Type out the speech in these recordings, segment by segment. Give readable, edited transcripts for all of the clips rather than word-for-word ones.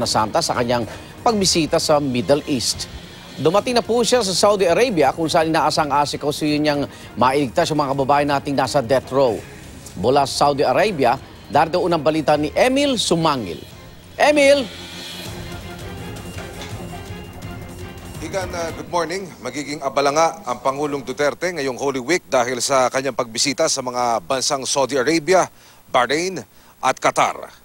Semana Santa sa kanyang pagbisita sa Middle East. Dumating na po siya sa Saudi Arabia kung saan inaasang asikasuhin niyang mailigtas yung mga kababayan nating nasa death row. Mula sa Saudi Arabia, darito unang balita ni Emil Sumangil. Emil! Igan, good morning. Magiging abala nga ang Pangulong Duterte ngayong Holy Week dahil sa kanyang pagbisita sa mga bansang Saudi Arabia, Bahrain at Qatar.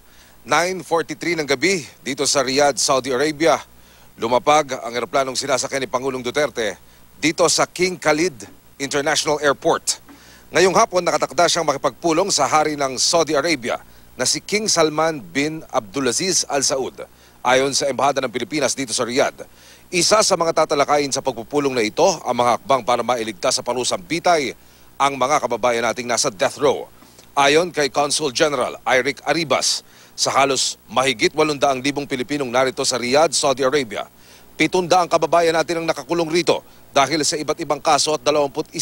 9:43 ng gabi dito sa Riyadh, Saudi Arabia, lumapag ang eroplanong sinasakyan ni Pangulong Duterte dito sa King Khalid International Airport. Ngayong hapon nakatakda siyang makipagpulong sa hari ng Saudi Arabia na si King Salman bin Abdulaziz Al Saud. Ayon sa Embahada ng Pilipinas dito sa Riyadh, isa sa mga tatalakayin sa pagpupulong na ito ang mga hakbang para mailigtas sa parusang bitay ang mga kababayan nating nasa death row. Ayon kay Consul General Eric Arribas, sa halos mahigit 800,000 Pilipinong narito sa Riyadh, Saudi Arabia, 700 kababayan natin ang nakakulong rito dahil sa iba't ibang kaso at 21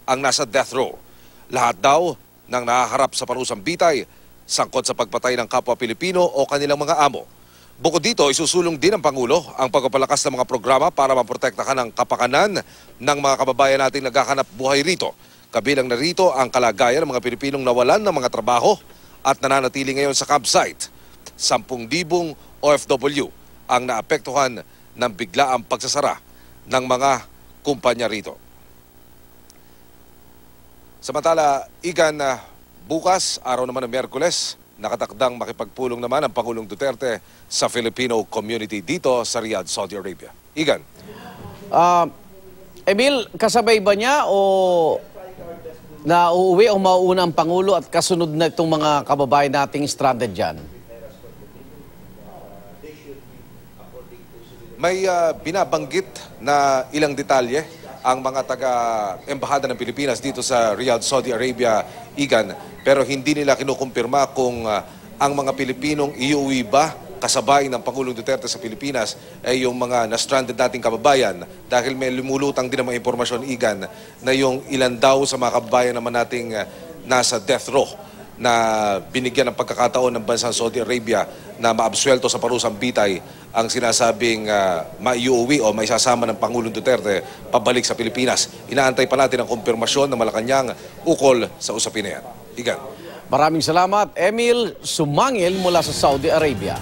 ang nasa death row. Lahat daw ng nahaharap sa parusang bitay, sangkot sa pagpatay ng kapwa Pilipino o kanilang mga amo. Bukod dito, isusulong din ng Pangulo ang pagpapalakas ng mga programa para maprotektahan ang kapakanan ng mga kababayan nating naghahanap buhay rito. Kabilang na rito ang kalagayan ng mga Pilipinong nawalan ng mga trabaho at nananatili ngayon sa campsite. 10,000 OFW ang naapektuhan ng biglaang pagsasara ng mga kumpanya rito. Samantala, Igan, bukas, araw naman ng Miyerkules, nakatakdang makipagpulong naman ang Pangulong Duterte sa Filipino community dito sa Riyadh, Saudi Arabia. Igan. Emil, kasabay ba niya o nauuwi o mauuna ang Pangulo at kasunod na itong mga kababayan nating stranded dyan? May binabanggit na ilang detalye ang mga taga-embahada ng Pilipinas dito sa Riyadh, Saudi Arabia, Igan, pero hindi nila kinukumpirma kung ang mga Pilipinong iuwi ba kasabay ng Pangulong Duterte sa Pilipinas ay yung mga na-stranded nating kababayan dahil may lumulutang din ang mga impormasyon, Igan, na yung ilan daw sa mga kababayan naman nating nasa death row na binigyan ng pagkakataon ng bansang Saudi Arabia na maabsuelto sa parusang bitay ang sinasabing maiuwi o maisasama ng Pangulong Duterte pabalik sa Pilipinas. Inaantay pa natin ang kumpirmasyon ng Malacanang ukol sa usapin na yan. Igan. Maraming salamat, Emil Sumangil mula sa Saudi Arabia.